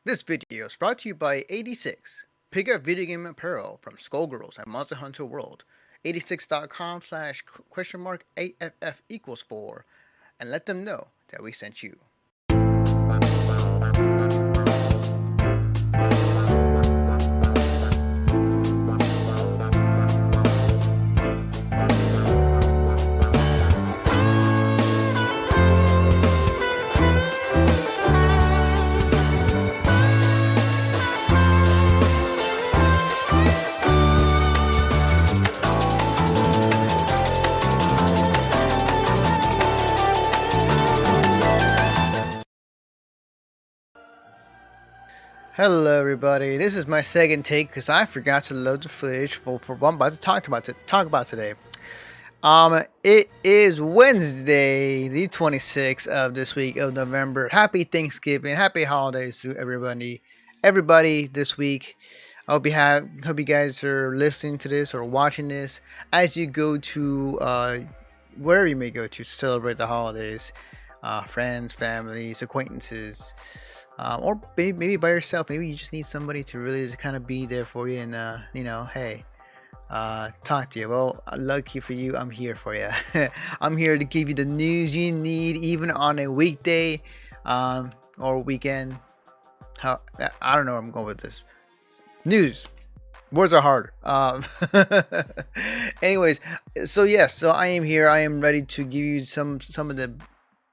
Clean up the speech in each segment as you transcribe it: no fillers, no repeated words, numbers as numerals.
This video is brought to you by 86. Pick up video game apparel from Skullgirls at Monster Hunter World. 86.com/?AFF equals 4 and let them know that we sent you. Hello everybody, this is my second take because I forgot to load the footage for what I'm about to talk about today. It is Wednesday, the 26th of this week of November. Happy Thanksgiving, happy holidays to everybody this week. I hope you guys are listening to this or watching this as you go to where you may go to celebrate the holidays, friends, families, acquaintances. Or maybe by yourself. Maybe you just need somebody to really just kind of be there for you and hey, talk to you. Well, lucky for you, I'm here for you. I'm here to give you the news you need, even on a weekday or weekend. I don't know where I'm going with this. News. Words are hard. Anyways, so I am here. I am ready to give you some of the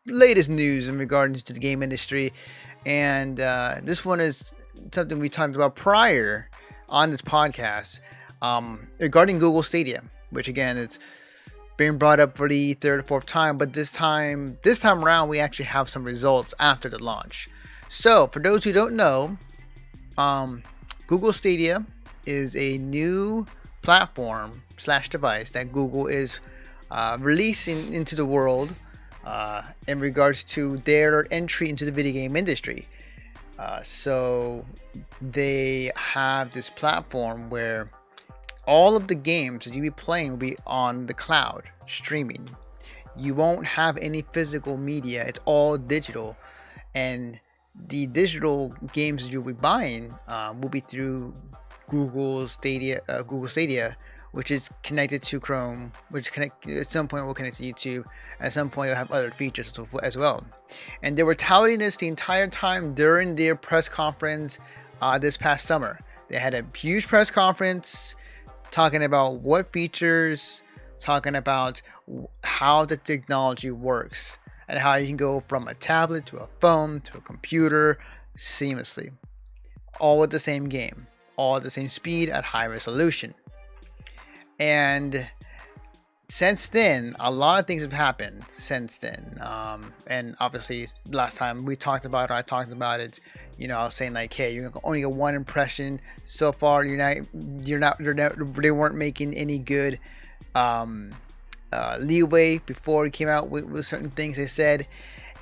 latest news in regards to the game industry. And this one is something we talked about prior on this podcast regarding Google Stadia, which again it's being brought up for the third or fourth time, but this time around we actually have some results after the launch. So for those who don't know, Google Stadia is a new platform / device that Google is releasing into the world in regards to their entry into the video game industry. So they have this platform where all of the games that you'll be playing will be on the cloud streaming. You won't have any physical media. It's all digital, and the digital games that you'll be buying will be through Google Stadia, which is connected to Chrome, which at some point will connect to YouTube. At some point, you'll have other features as well. And they were touting this the entire time during their press conference this past summer. They had a huge press conference talking about what features, talking about how the technology works, and how you can go from a tablet to a phone to a computer seamlessly, all with the same game, all at the same speed at high resolution. And since then, a lot of things have happened since then. And obviously, last time I talked about it. I was saying like, hey, you only get one impression so far. They weren't making any good leeway before it came out with certain things they said.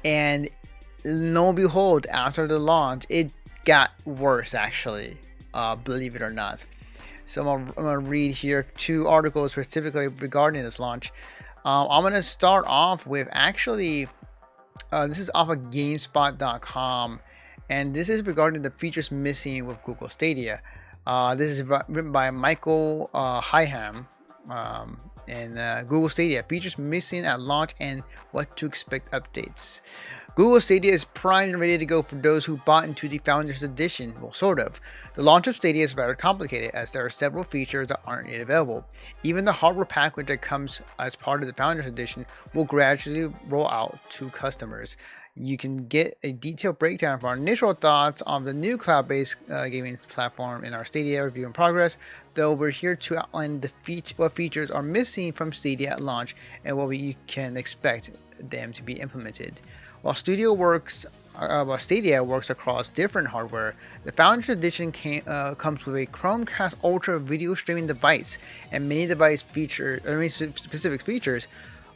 And lo and behold, after the launch, it got worse actually. Believe it or not. So I'm gonna read here 2 articles specifically regarding this launch. I'm gonna start off with actually, this is off of GameSpot.com, and this is regarding the features missing with Google Stadia. This is written by Michael Hyham, and Google Stadia features missing at launch and what to expect updates. Google Stadia is primed and ready to go for those who bought into the Founders Edition. Well, sort of. The launch of Stadia is rather complicated as there are several features that aren't yet available. Even the hardware package that comes as part of the Founders Edition will gradually roll out to customers. You can get a detailed breakdown of our initial thoughts on the new cloud-based gaming platform in our Stadia review in progress, though we're here to outline what features are missing from Stadia at launch and what we can expect them to be implemented. While Stadia works across different hardware, the Founders Edition comes with a Chromecast Ultra video streaming device, and many specific features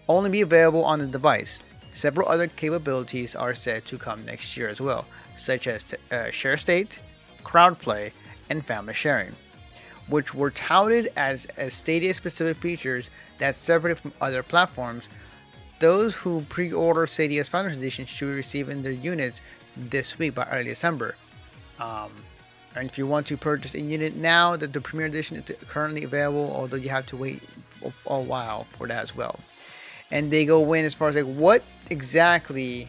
only be available on the device. Several other capabilities are said to come next year as well, such as share state, crowd play, and family sharing, which were touted as Stadia-specific features that separate from other platforms. Those who pre-order Stadia's Founders Edition should be receiving their units this week by early December. And if you want to purchase a unit now, the Premier Edition is currently available, although you have to wait a while for that as well. And they go in as far as like what exactly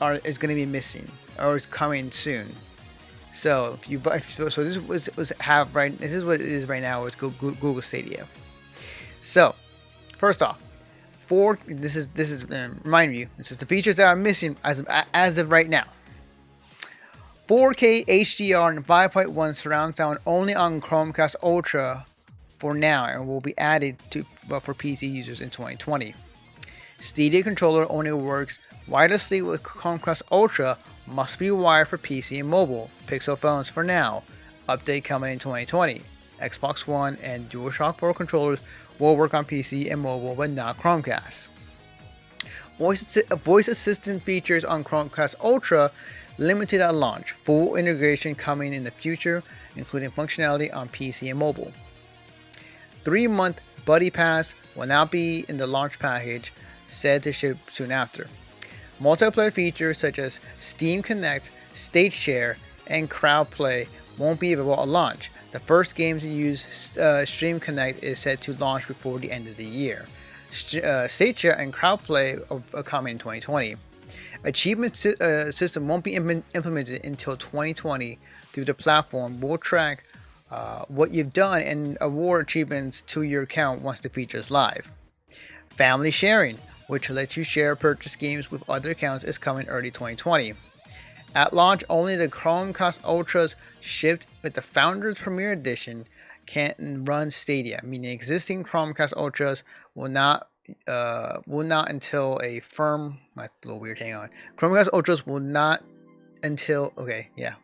is going to be missing or is coming soon. So if you buy, so this was This is what it is right now with Google Stadia. So first off, this is remind you, this is the features that are missing as of right now. 4K HDR and 5.1 surround sound only on Chromecast Ultra for now, and will be added to for PC users in 2020. Stadia controller only works wirelessly with Chromecast Ultra, must be wired for PC and mobile. Pixel phones for now. Update coming in 2020. Xbox One and DualShock 4 controllers will work on PC and mobile, but not Chromecast. Voice assistant features on Chromecast Ultra limited at launch. Full integration coming in the future, including functionality on PC and mobile. 3-month Buddy Pass will now be in the launch package, said to ship soon after. Multiplayer features such as Steam Connect, Stage Share, and Crowd Play won't be available at launch. The first game to use Stream Connect is set to launch before the end of the year. Stage Share and Crowd Play are coming in 2020. Achievement system won't be implemented until 2020 through the platform. Will track what you've done and award achievements to your account once the feature is live. Family sharing, which lets you share purchase games with other accounts, is coming early 2020. At launch, only the Chromecast Ultras shipped with the Founders Premier Edition can run Stadia, meaning existing Chromecast Ultras will not until a firm. That's a little weird. Hang on. Chromecast Ultras will not until. Okay, yeah.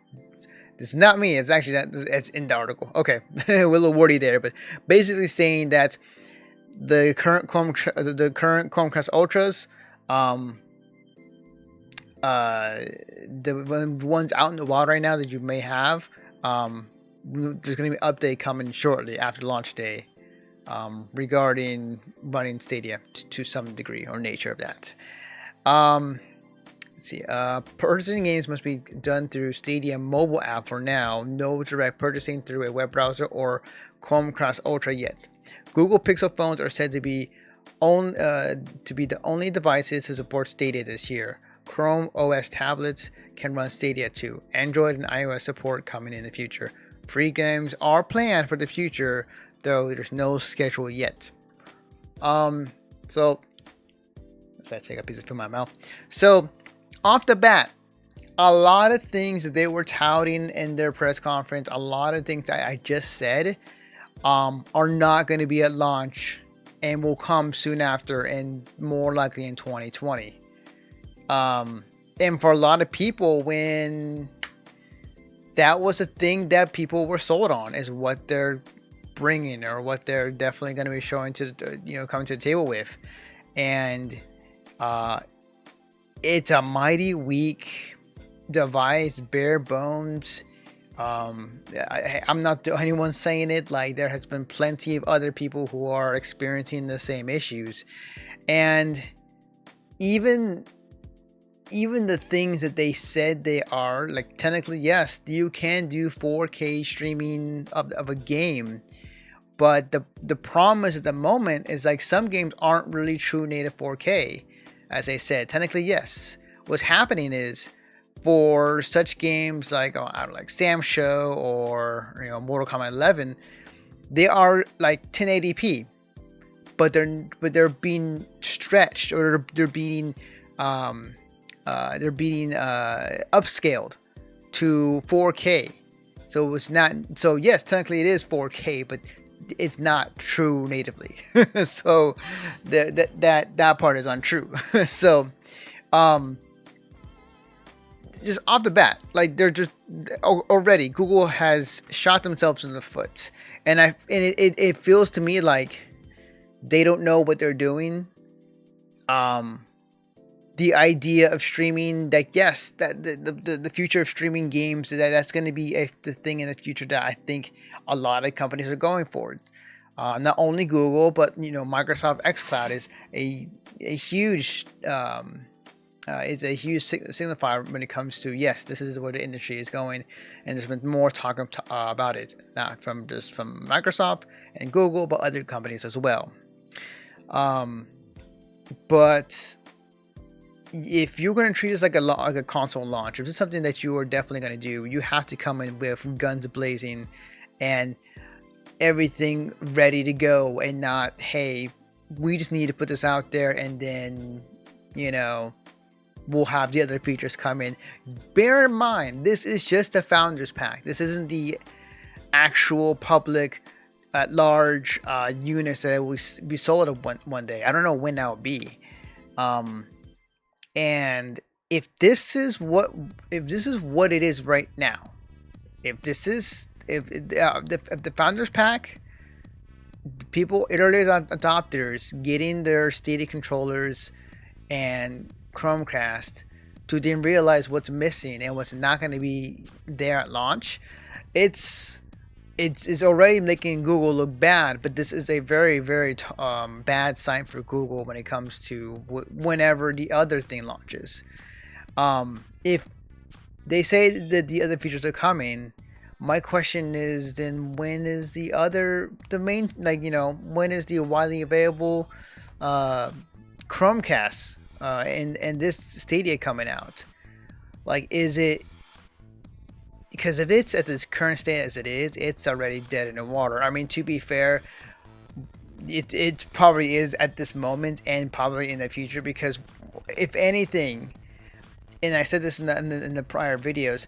This is not me. It's actually it's in the article. Okay, we're a little wordy there, but basically saying that the current Chromecast Ultras, the ones out in the wild right now that you may have, there's going to be an update coming shortly after launch day. Regarding running Stadia to some degree or nature of that. Let's see. Purchasing games must be done through Stadia mobile app for now. No direct purchasing through a web browser or Chromecast Ultra yet. Google Pixel phones are said to be the only devices to support Stadia this year. Chrome OS tablets can run Stadia too. Android and iOS support coming in the future. Free games are planned for the future, though there's no schedule yet. So I take a piece of food in my mouth. So off the bat, a lot of things that they were touting in their press conference, a lot of things that I just said, are not going to be at launch and will come soon after, and more likely in 2020. And for a lot of people, when that was the thing that people were sold on, is what they're bringing or what they're definitely going to be showing to the, coming to the table with. And it's a mighty weak device, bare bones. I'm not the only one saying it. Like, there has been plenty of other people who are experiencing the same issues, and even the things that they said they are, like, technically, yes, you can do 4K streaming of a game, but the problem is at the moment is, like, some games aren't really true native 4K. As I said, technically, yes. What's happening is, for such games like Sam Show or Mortal Kombat 11, they are like 1080p, but they're being stretched, or they're being upscaled to 4K. So it's not. So yes, technically it is 4K, but it's not true natively. So that part is untrue. So just off the bat, like, they're just already, Google has shot themselves in the foot, and it feels to me like they don't know what they're doing. The idea of streaming, that yes, that the future of streaming games, that's going to be the thing in the future that I think a lot of companies are going for. Not only Google, but Microsoft xCloud is a huge is a huge signifier when it comes to, yes, this is where the industry is going, and there's been more talk about it, not from just from Microsoft and Google, but other companies as well. But if you're going to treat this like a console launch, if it's something that you are definitely going to do, you have to come in with guns blazing and everything ready to go, and not, hey, we just need to put this out there and then, we'll have the other features come in. Bear in mind, this is just the founders pack. This isn't the actual public at large units that will be sold one day. I don't know when that will be. And if this is what it is right now, if the founders pack, people, early adopters getting their Stadia controllers and Chromecast to then realize what's missing and what's not going to be there at launch, it's already making Google look bad. But this is a very, very bad sign for Google when it comes to whenever the other thing launches. If they say that the other features are coming, my question is, then when is the main, when is the widely available Chromecast and this Stadia coming out? Like, is it, because if it's at this current state as it is, it's already dead in the water. I mean, to be fair, it probably is at this moment and probably in the future, because if anything, and I said this in the prior videos,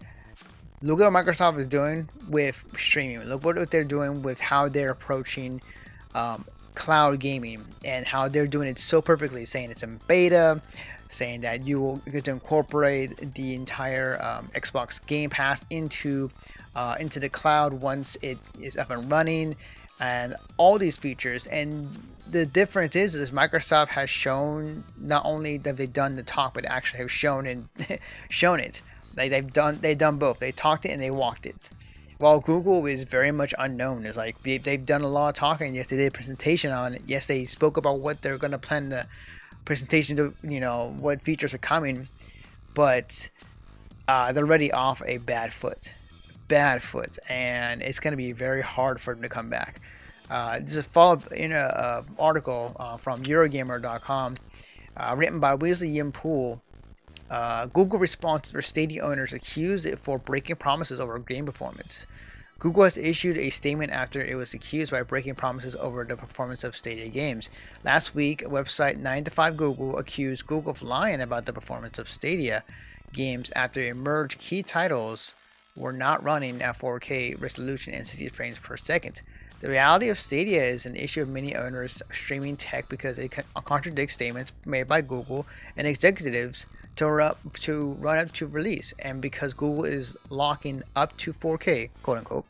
look at what Microsoft is doing with streaming. Look what they're doing with how they're approaching cloud gaming, and how they're doing it so perfectly, saying it's in beta, saying that you will get to incorporate the entire Xbox Game Pass into the cloud once it is up and running, and all these features. And the difference is Microsoft has shown not only that they've done the talk, but actually have shown it. Like, they've done both. They talked it and they walked it. While Google is very much unknown. It's like they've done a lot of talking. Yes, they did a presentation on it. Yes, they spoke about what they're going to plan the presentation to, what features are coming. But they're already off a bad foot. And it's going to be very hard for them to come back. Just a follow-up in an article from Eurogamer.com written by Wesley Yim Poole. Google response to Stadia owners accused it for breaking promises over game performance. Google has issued a statement after it was accused by breaking promises over the performance of Stadia games. Last week, website 9to5Google accused Google of lying about the performance of Stadia games after it emerged key titles were not running at 4K resolution and 60 frames per second. The reality of Stadia is an issue of many owners streaming tech because it contradicts statements made by Google and executives to run up to release, and because Google is locking up to 4K, quote unquote,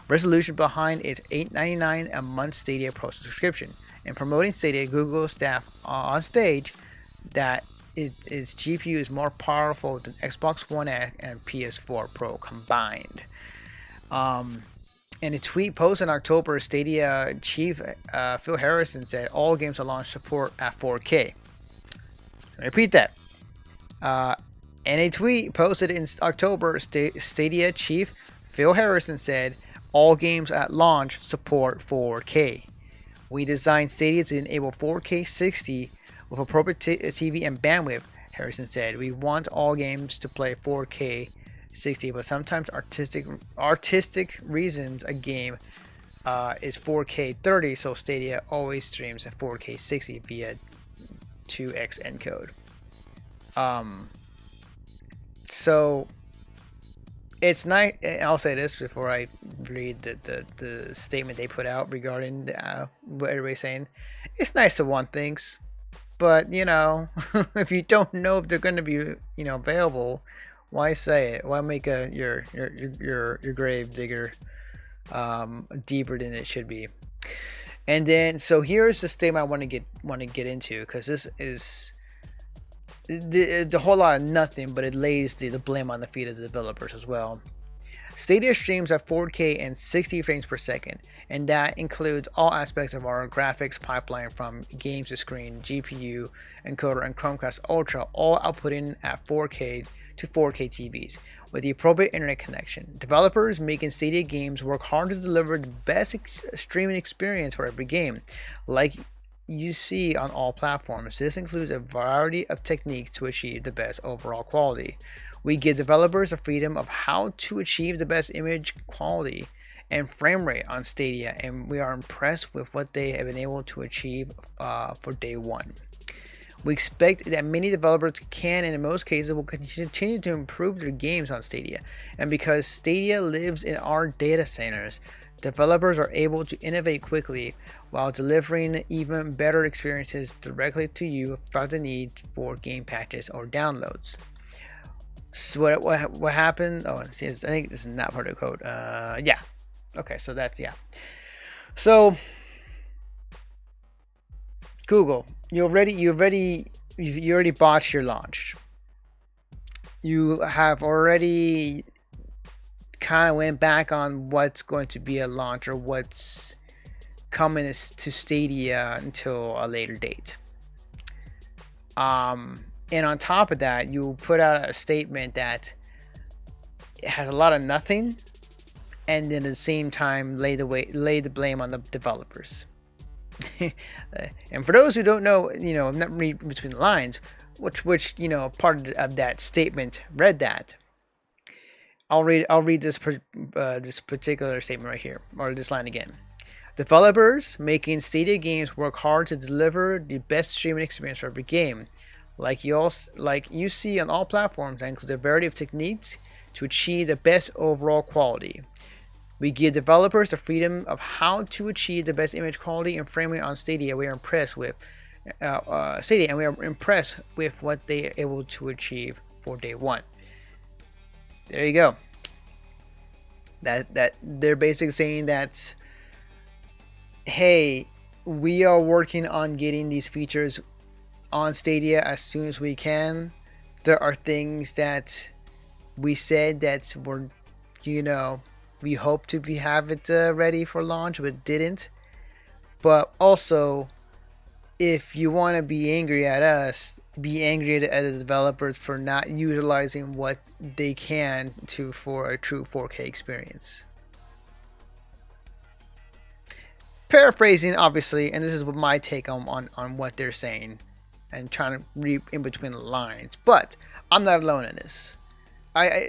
resolution behind its $8.99 a month Stadia Pro subscription, and promoting Stadia, Google staff on stage that its GPU is more powerful than Xbox One X and PS4 Pro combined. In a tweet posted in October, Stadia chief Phil Harrison said all games at launch support at 4K. Let me repeat that. In a tweet posted in October, Stadia chief Phil Harrison said all games at launch support 4K. We designed Stadia to enable 4K 60 with appropriate TV and bandwidth, Harrison said. We want all games to play 4K 60, but sometimes artistic reasons a game is 4K 30, so Stadia always streams at 4K 60 via 2x encode. So it's nice. I'll say this before I read the statement they put out regarding what everybody's saying. It's nice to want things, but if you don't know if they're going to be available, why say it? Why make your grave digger deeper than it should be? And then, so here's the statement I want to get into, because this is it's a whole lot of nothing, but it lays the blame on the feet of the developers as well. Stadia streams at 4K and 60 frames per second, and that includes all aspects of our graphics pipeline from games to screen, GPU, encoder, and Chromecast Ultra, all outputting at 4K to 4K TVs with the appropriate internet connection. Developers making Stadia games work hard to deliver the best streaming experience for every game, like you see on all platforms. This includes a variety of techniques to achieve the best overall quality. We give developers the freedom of how to achieve the best image quality and frame rate on Stadia, and we are impressed with what they have been able to achieve for day one. We expect that many developers can, and in most cases, will continue to improve their games on Stadia. And because Stadia lives in our data centers, developers are able to innovate quickly while delivering even better experiences directly to you without the need for game patches or downloads. So what happened? Oh, I think this is not part of the code. Yeah. Okay, so that's yeah. So Google, you already botched your launch. You have already kind of went back on what's going to be a launch or what's coming to Stadia until a later date. And on top of that, you put out a statement that has a lot of nothing, and then at the same time lay the blame on the developers. And for those who don't know, not read between the lines, which part of that statement read that. I'll read this particular statement right here, or this line again. Developers making Stadia games work hard to deliver the best streaming experience for every game. Like you see on all platforms, that includes a variety of techniques to achieve the best overall quality. We give developers the freedom of how to achieve the best image quality and frame rate on Stadia. We are impressed with Stadia, and we are impressed with what they are able to achieve for day one. There you go. That they're basically saying that, hey, we are working on getting these features on Stadia as soon as we can. There are things that we said that were, we hope to have it ready for launch, but didn't. But also, if you want to be angry at us, be angry at the developers for not utilizing what they can for a true 4K experience. Paraphrasing, obviously, and this is my take on what they're saying, and trying to read in between the lines. But I'm not alone in this. I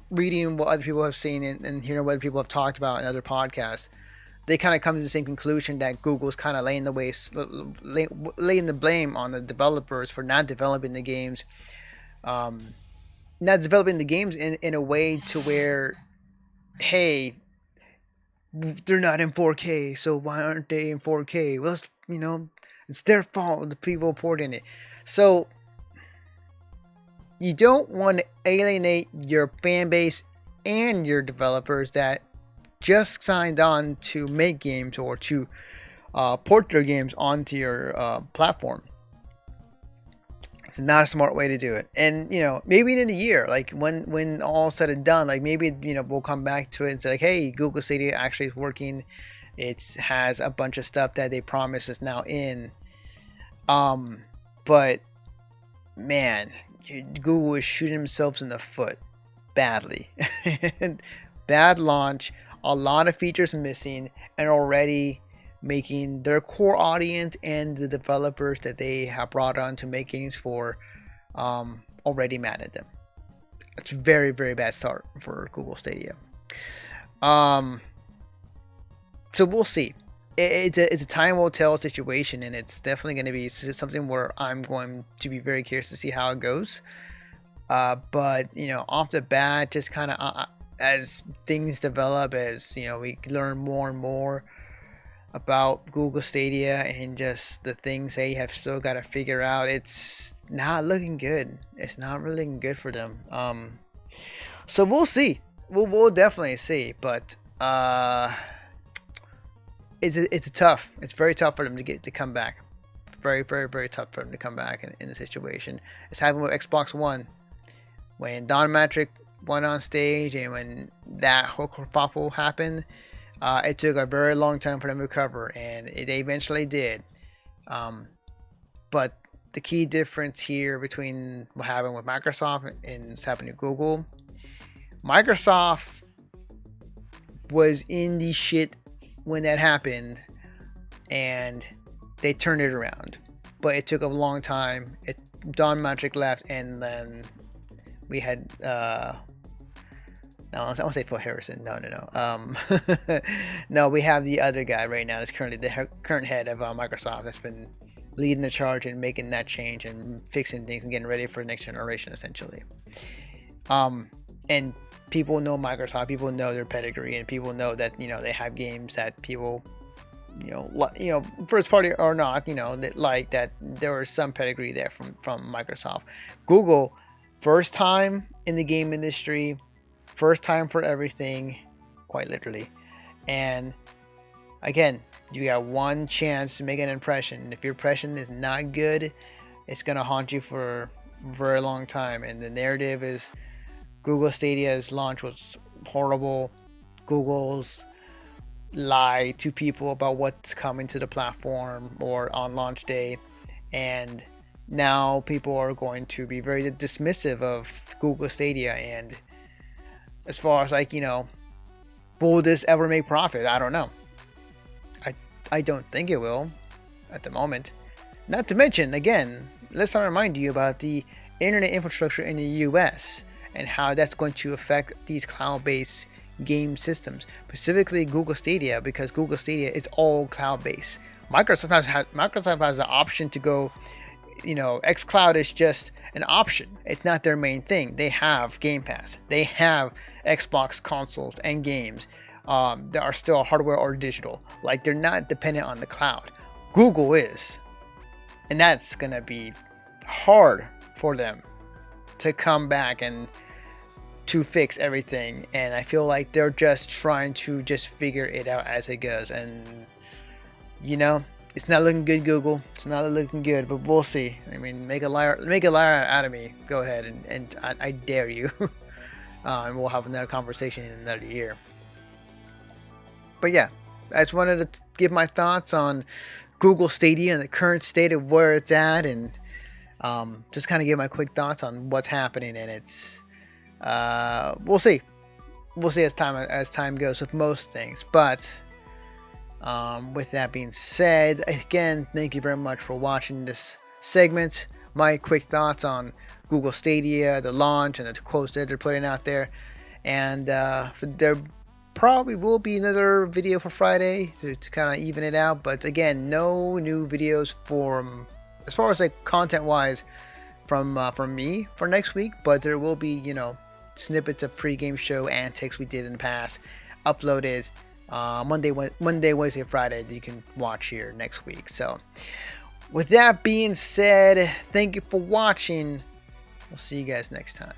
reading what other people have seen and hearing what other people have talked about in other podcasts, they kind of come to the same conclusion that Google's kind of laying the blame on the developers for not developing the games, in a way to where, hey, they're not in 4K, so why aren't they in 4K? Well, it's their fault, the people porting it. So you don't want to alienate your fan base and your developers that just signed on to make games or to port their games onto your platform. It's not a smart way to do it. And maybe in a year, like when all said and done, like maybe we'll come back to it and say, like, hey, Google Stadia actually is working. It has a bunch of stuff that they promised is now in. But man, Google is shooting themselves in the foot badly. Bad launch, a lot of features missing, and already making their core audience and the developers that they have brought on to make games for already mad at them. It's a very, very bad start for Google Stadia. So we'll see. It's a time will tell situation, and it's definitely going to be something where I'm going to be very curious to see how it goes. But off the bat, just kind of as things develop, as we learn more and more about Google Stadia and just the things they have still got to figure out, it's not looking good. It's not really looking good for them. So we'll see. We'll definitely see. But it's tough. It's very tough for them to come back. Very, very, very tough for them to come back in the situation. It's happened with Xbox One when Don Matrick went on stage, and when that whole kerfuffle happened, it took a very long time for them to recover, and they eventually did. But the key difference here between what happened with Microsoft and what's happening to Google, Microsoft was in the shit when that happened, and they turned it around. But it took a long time. Don Matrick left, and then we had no, I want to say Phil Harrison. No. No, we have the other guy right now that's currently the current head of Microsoft that's been leading the charge and making that change and fixing things and getting ready for the next generation, essentially. And people know Microsoft, people know their pedigree, and people know that they have games that people first party or not, that like that there was some pedigree there from Microsoft. Google, first time in the game industry, first time for everything, quite literally. And again, you got one chance to make an impression. If your impression is not good, it's gonna haunt you for a very long time. And the narrative is Google Stadia's launch was horrible. Google's lie to people about what's coming to the platform or on launch day, and now people are going to be very dismissive of Google Stadia. And as far as will this ever make profit? I don't know. I don't think it will at the moment. Not to mention, again, let's not remind you about the internet infrastructure in the US and how that's going to affect these cloud-based game systems, specifically Google Stadia, because Google Stadia is all cloud-based. Microsoft has the option to go, xCloud is just an option. It's not their main thing. They have Game Pass. They have Xbox consoles and games that are still hardware or digital. Like, they're not dependent on the cloud. Google is, and that's gonna be hard for them to come back and to fix everything. And I feel like they're just trying to just figure it out as it goes. And it's not looking good, Google. It's not looking good, but we'll see. I mean, make a liar out of me. Go ahead, and I dare you. And we'll have another conversation in another year. But yeah, I just wanted to give my thoughts on Google Stadia and the current state of where it's at, and just kind of give my quick thoughts on what's happening. And it's we'll see as time goes with most things. But with that being said, again, thank you very much for watching this segment. My quick thoughts on Google Stadia, the launch, and the quotes that they're putting out there. And there probably will be another video for Friday to kind of even it out. But again, no new videos as far as content wise from me for next week. But there will be snippets of pre-game show antics we did in the past uploaded Monday, Wednesday, Friday that you can watch here next week. So with that being said, thank you for watching. We'll see you guys next time.